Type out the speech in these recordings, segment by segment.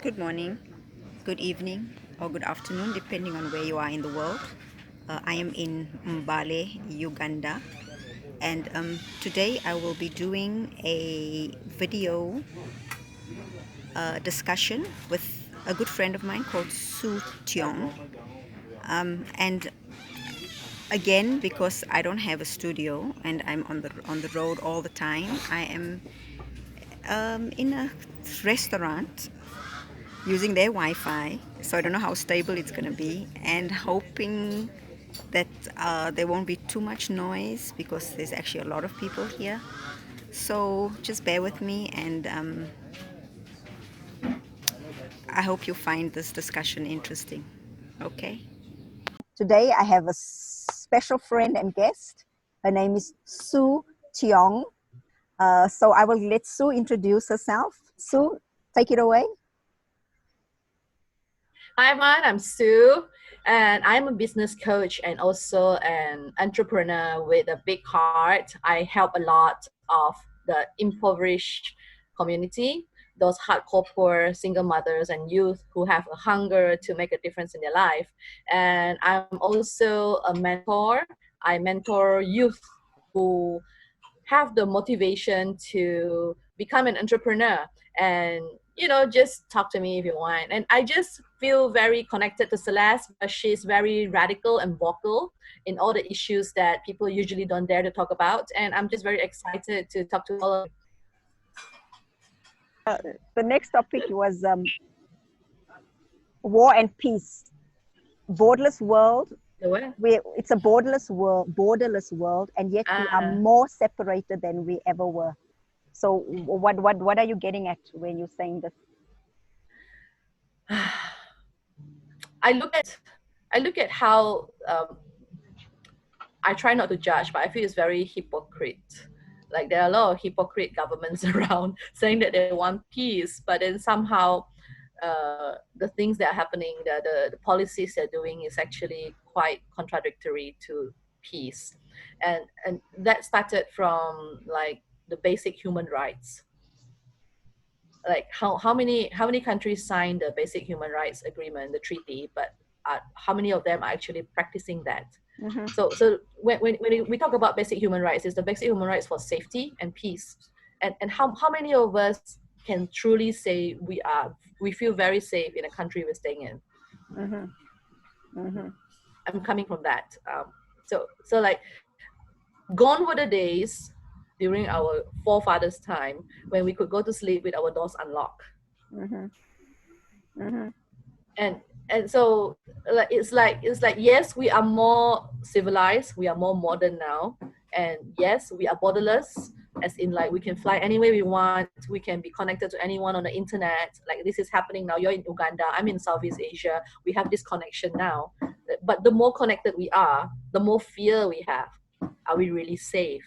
Good morning, good evening, or good afternoon, depending on where you are in the world. I am in Mbale, Uganda, and today I will be doing a video discussion with a good friend of mine called Sue Tiong. And again, because I don't have a studio and I'm on the road all the time, I am in a restaurant using their Wi-Fi, so I don't know how stable it's going to be, and hoping that there won't be too much noise because there's actually a lot of people here. So just bear with me, and I hope you find this discussion interesting. Okay. Today I have a special friend and guest. Her name is Sue Tiong. So I will let Sue introduce herself. Sue, take it away. Hi, everyone. I'm Sue, and I'm a business coach and also an entrepreneur with a big heart. I help a lot of the impoverished community, those hardcore poor single mothers and youth who have a hunger to make a difference in their life. And I'm also a mentor. I mentor youth who have the motivation to become an entrepreneur and just talk to me if you want. And I just feel very connected to Celeste because she's very radical and vocal in all the issues that people usually don't dare to talk about, and I'm just very excited to talk to all of The next topic was war and peace. Borderless world. you. It's a borderless world, and yet we are uh, more separated than we ever were. So, what are you getting at when you're saying this? I look at how I try not to judge, but I feel it's very hypocrite. Like there are a lot of hypocrite governments around saying that they want peace, but then somehow the things that are happening, the policies they're doing is actually quite contradictory to peace. And that started from like the basic human rights. Like how many countries signed the basic human rights agreement, the treaty, but how many of them are actually practicing that? Mm-hmm. So when we talk about basic human rights, it's the basic human rights for safety and peace. And how many of us can truly say we feel very safe in a country we're staying in? Mm-hmm. Mm-hmm. I'm coming from that. So like gone were the days during our forefathers' time when we could go to sleep with our doors unlocked. Mm-hmm. Mm-hmm. and and so like it's like yes, we are more civilized, we are more modern now, and yes, we are borderless, as in like we can fly anywhere we want, we can be connected to anyone on the internet. Like this is happening now. You're in Uganda, I'm in Southeast Asia, we have this connection now. But the more connected we are, the more fear we have. Are we really safe?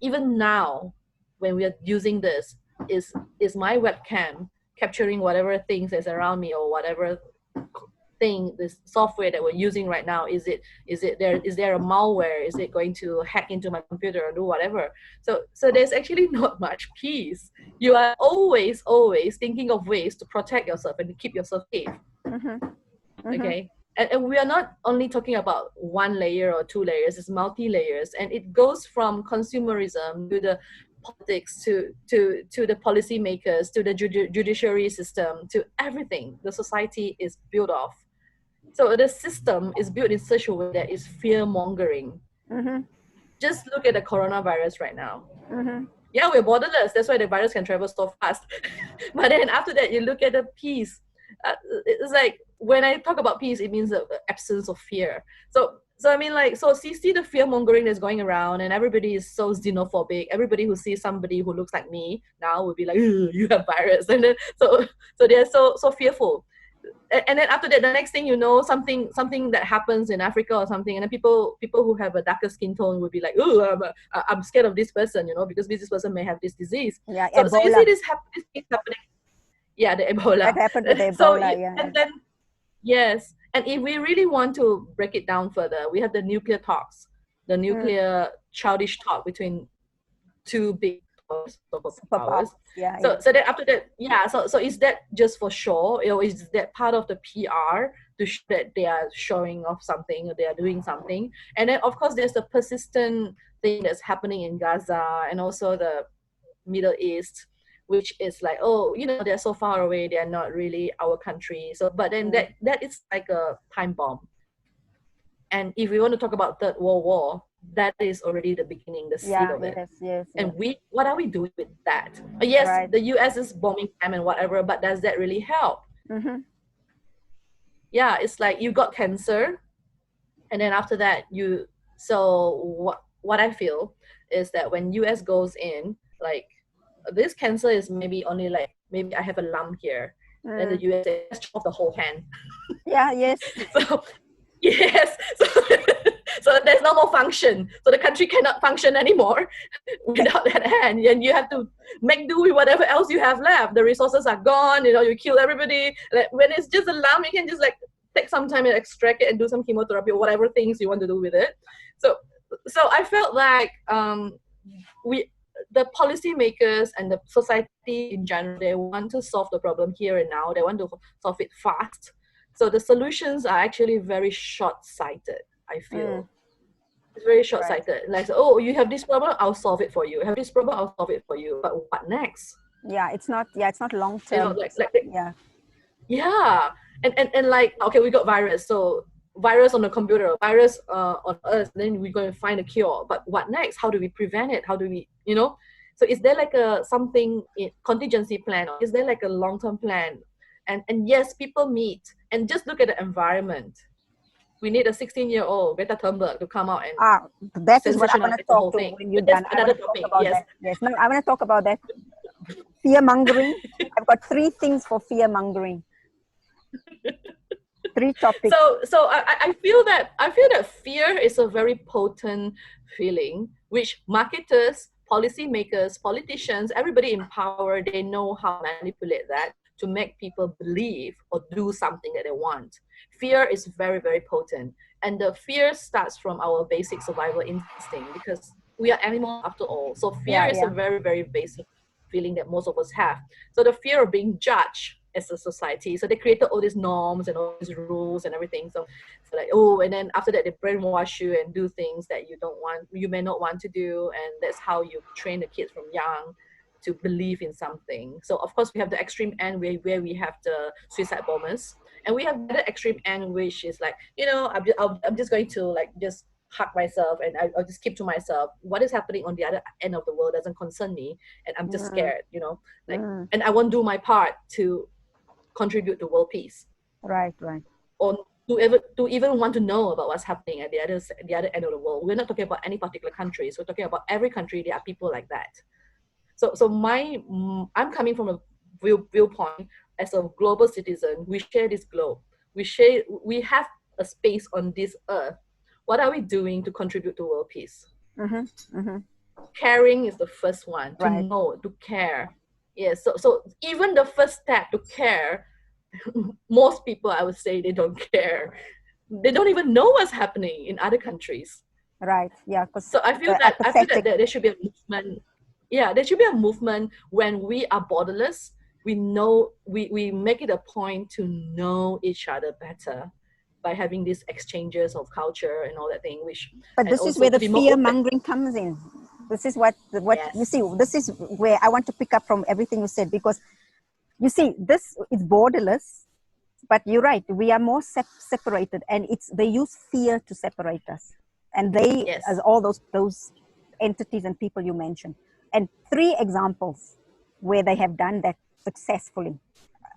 Even now, when we are using this, is my webcam capturing whatever things that's around me, or whatever thing, this software that we're using right now, is there a malware, is it going to hack into my computer or do whatever? So there's actually not much peace. You are always thinking of ways to protect yourself and to keep yourself safe. Mm-hmm. Mm-hmm. Okay. And we are not only talking about one layer or two layers, it's multi layers, and it goes from consumerism to the politics, to the policymakers, to the judiciary system, to everything the society is built of. So the system is built in such a way that is fear mongering. Mm-hmm. Just look at the coronavirus right now. Mm-hmm. Yeah, we're borderless. That's why the virus can travel so fast. But then after that, you look at the peace. It's like when I talk about peace, it means the absence of fear. So I mean, like, so see the fear mongering that's going around, and everybody is so xenophobic. Everybody who sees somebody who looks like me now would be like, "You have virus," and then so they're so fearful. And then after that, the next thing you know, something that happens in Africa or something, and then people who have a darker skin tone would be like, "Oh, I'm scared of this person," because this person may have this disease. Yeah, So you see Ebola. this thing happening. Yeah, the Ebola. That happened with So Ebola. Yeah. and then yes, and if we really want to break it down further, we have the nuclear talks, the Mm. nuclear childish talk between two big superpowers. Yeah, So yeah. so then after that, yeah. So is that just for show? Is that part of the PR to show that they are showing off something or they are doing something? And then of course there's the persistent thing that's happening in Gaza and also the Middle East, which is like, oh, they're so far away, they're not really our country. So but then that is like a time bomb. And if we want to talk about Third World War, that is already the beginning, the seed Yeah, of it. yes, yes, And yes. what are we doing with that? Yes, Right. the US is bombing them and whatever, but does that really help? Mm-hmm. Yeah, it's like you got cancer, and then after that so what I feel is that when US goes in, like, this cancer is maybe only like, maybe I have a lump here, then the US says, let's chop off the whole hand. Yeah, yes. So yes, so there's no more function, so the country cannot function anymore without that hand, and you have to make do with whatever else you have left. The resources are gone, you kill everybody. Like, when it's just a lump, you can just like take some time and extract it and do some chemotherapy or whatever things you want to do with it. So I felt like we the policymakers and the society in general, they want to solve the problem here and now. They want to solve it fast. So the solutions are actually very short-sighted, I feel. It's very Right. short-sighted. Like, oh, you have this problem, I'll solve it for you. You have this problem, I'll solve it for you. But what next? Yeah, it's not. Yeah, it's not long term. Yeah. Yeah. And like, okay, we got virus. So virus on the computer, virus on Earth, then we're going to find a cure. But what next? How do we prevent it? How do we, So is there like a something contingency plan, or is there like a long-term plan? And yes, people meet and just look at the environment. We need a 16-year-old Greta Thunberg to come out and That is what I want to sensationalize the talk whole to thing. when you're But that's done. I want another to talk topic. about Yes. that. Yes. No, I want to talk about that. Fear mongering. I've got 3 things for fear mongering. 3 topics. So I feel that fear is a very potent feeling, which marketers, policymakers, politicians, everybody in power, they know how to manipulate that to make people believe or do something that they want. Fear is very, very potent. And the fear starts from our basic survival instinct, because we are animals after all. So fear Yeah, is a yeah. very, very basic feeling that most of us have. So the fear of being judged as a society. So they created all these norms and all these rules and everything. So like, oh, and then after that they brainwash you and do things that you may not want to do, and that's how you train the kids from young to believe in something. So of course we have the extreme end where we have the suicide bombers, and we have the extreme end which is like, I'm just going to like just hug myself and I'll just keep to myself. What is happening on the other end of the world doesn't concern me, and I'm just scared, like, and I won't do my part to contribute to world peace, Right, right. or to even want to know about what's happening at the other end of the world. We're not talking about any particular countries. We're talking about every country. There are people like that. So I'm coming from a viewpoint as a global citizen. We share this globe. We have a space on this earth. What are we doing to contribute to world peace? Caring is the first one. To Right. know, to care. Yes. So even the first step to care, most people, I would say, they don't care. They don't even know what's happening in other countries. Right. Yeah. Because So I feel that there should be a movement. Yeah, there should be a movement when we are borderless. We make it a point to know each other better by having these exchanges of culture and all that thing. But And this is also where to the be more fear open. mongering comes in. This is what you Yes. see. This is where I want to pick up from everything you said, because you see, this is borderless, but you're right. We are more separated, and they use fear to separate us, and Yes. as all those entities and people you mentioned, and 3 examples where they have done that successfully,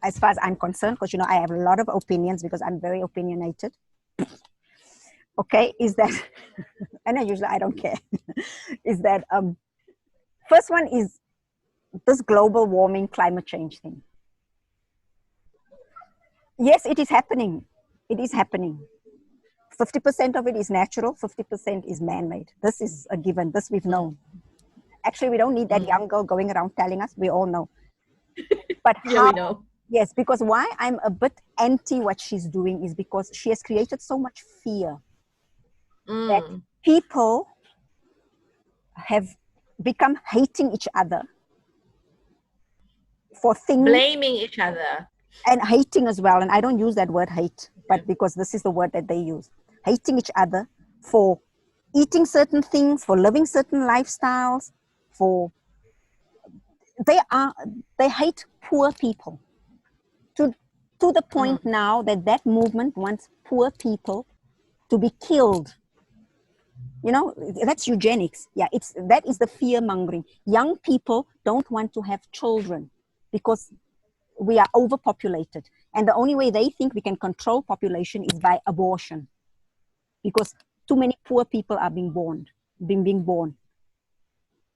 as far as I'm concerned, because I have a lot of opinions because I'm very opinionated. Okay, is that, and usually I don't care, is that first one is this global warming climate change thing. Yes, it is happening. It is happening. 50% of it is natural, 50% is man-made. This is a given. This we've known. Actually, we don't need that young girl going around telling us. We all know. But Yeah, we know. Yes, because why I'm a bit anti what she's doing is because she has created so much fear that people have become hating each other for things, blaming each other, and hating as well. And I don't use that word hate, but because this is the word that they use, hating each other for eating certain things, for living certain lifestyles, for they hate poor people to the point now that movement wants poor people to be killed. You know, that's eugenics. Yeah, that is the fear mongering. Young people don't want to have children because we are overpopulated, and the only way they think we can control population is by abortion, because too many poor people are being born.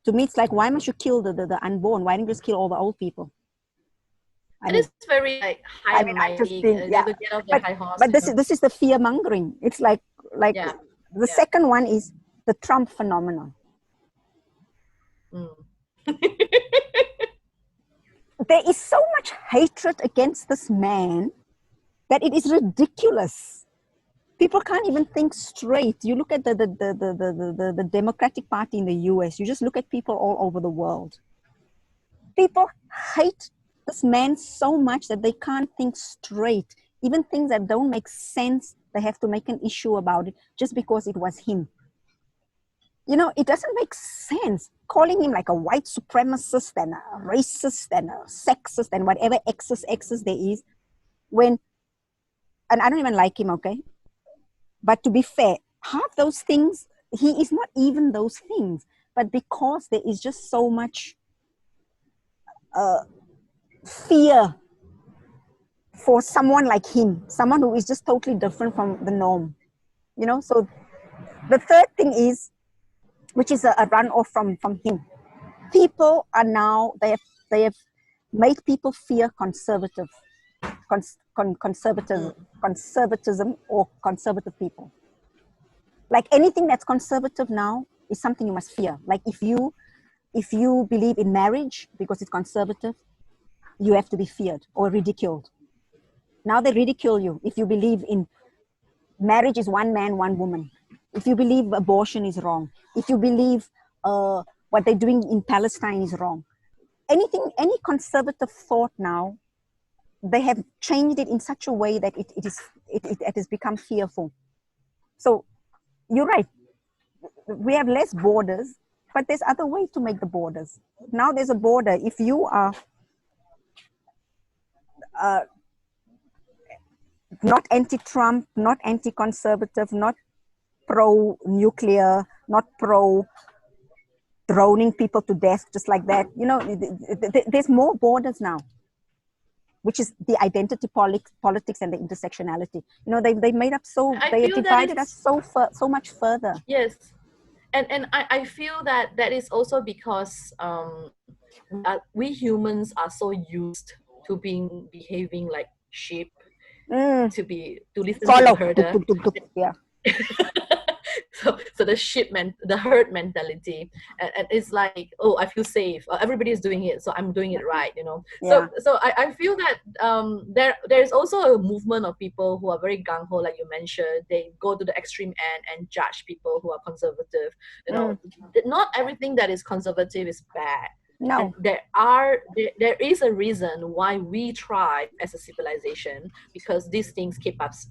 To me, it's like, why must you kill the unborn? Why don't you just kill all the old people? I it mean, is very like high and I just mighty. think, They yeah. have to get off their high horse. But this is the fear mongering. It's like Yeah. the second one is the Trump phenomenon. There is so much hatred against this man that it is ridiculous. People can't even think straight. You look at the Democratic Party in the US, you just look at people all over the world. People hate this man so much that they can't think straight. Even things that don't make sense, they have to make an issue about it just because it was him. You know, it doesn't make sense. Calling him like a white supremacist and a racist and a sexist and whatever X's there is, when, and I don't even like him, okay? But to be fair, half those things, he is not even those things. But because there is just so much fear for someone like him, someone who is just totally different from the norm, you know? So the third thing is, which is a runoff from him. People are now, they have made people fear conservative, conservatism or conservative people. Like anything that's conservative now is something you must fear. Like if you believe in marriage because it's conservative, you have to be feared or ridiculed. Now they ridicule you if you believe in marriage is one man, one woman. If you believe abortion is wrong. If you believe what they're doing in Palestine is wrong. Any conservative thought now, they have changed it in such a way that it has become fearful. So you're right. We have less borders, but there's other ways to make the borders. Now there's a border. If you are not anti-Trump, not anti-conservative, not pro-nuclear, not pro-droning people to death, just like that, you know, there's more borders now, which is the identity politics and the intersectionality. You know, they made up they divided us so much further. Yes, and I feel that is also because we humans are so used to behaving like sheep, to listen to the Follow. herder. Yeah. So the herd mentality, and it's like, oh, I feel safe. Everybody is doing it, so I'm doing it right. You know. Yeah. So I feel that there's also a movement of people who are very gung ho, like you mentioned. They go to the extreme end and judge people who are conservative. You know, not everything that is conservative is bad. No. And there is a reason why we thrive as a civilization, because these things kept us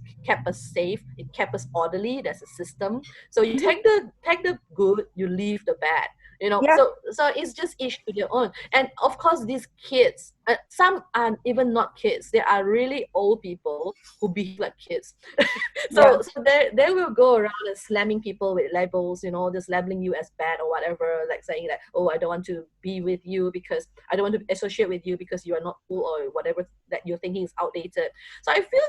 safe. It kept us orderly. There's a system. So you take the good, you leave the bad. You know, Yeah. so it's just each to their own. And of course, these kids, some are even not kids. They are really old people who behave like kids. So they will go around and slamming people with labels, you know, just labeling you as bad or whatever, like saying that, oh, I don't want to be with you because I don't want to associate with you because you are not cool, or whatever that you're thinking is outdated. So I feel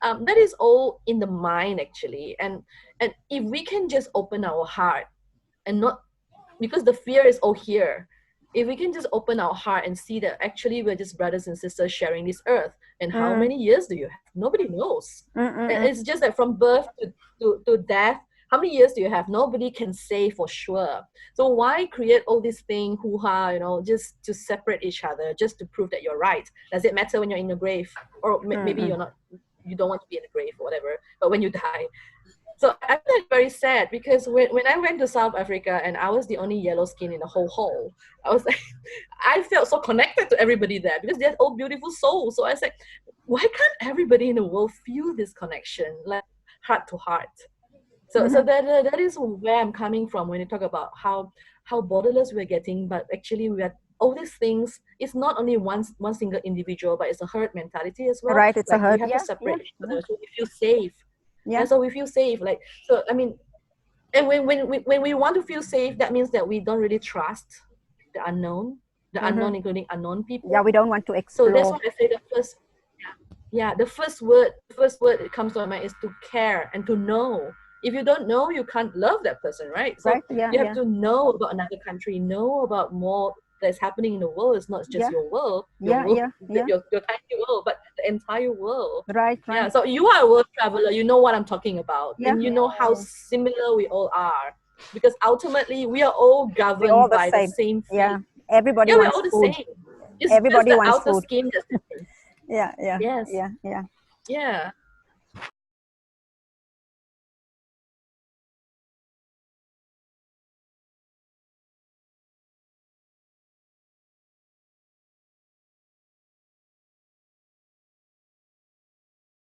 that is all in the mind, actually. And if we can just open our heart and not, because the fear is all here. If we can just open our heart and see that actually we're just brothers and sisters sharing this earth. And how many years do you have? Nobody knows. It's just that from birth to death, how many years do you have? Nobody can say for sure. So why create all these things, hoo-ha, you know, just to separate each other, just to prove that you're right? Does it matter when you're in the grave? Or maybe you don't want to be in the grave or whatever, but when you die, So I feel very sad because when I went to South Africa and I was the only yellow skin in the whole hall, I was like, I felt so connected to everybody there because they're all beautiful souls. So I said, why can't everybody in the world feel this connection, like heart to heart? So Mm-hmm. that is where I'm coming from when you talk about how borderless we're getting, but actually we are all these things. It's not only one single individual, but it's a herd mentality as well. Right, it's a Like we hurt. have to Yeah, yeah, separate each yeah, other so we feel safe. yeah. Yeah, so we feel safe. Like so, I mean, and when we want to feel safe, that means that we don't really trust the Mm-hmm. unknown, including unknown Yeah, people. we don't want to So that's explore. why I say yeah, the first word that comes to my mind is to care and to know. If you don't know, you can't love that person, right? So Right? Yeah, you have yeah, to know about another country, know about more that's happening in the world. It's not just yeah, your yeah, world, yeah, yeah. your tiny world, but the entire world. Right, Yeah. right. So you are a world traveler. You know what I'm talking about, Yeah, and you know how yeah. similar we all are, because ultimately we are all We're all governed the by the same. same Yeah. feeling. Everybody Yeah, we're wants all the food. same. It's just Everybody the wants outer food. skin that's different. Yeah, yeah, Yes. yeah, yeah. Yeah.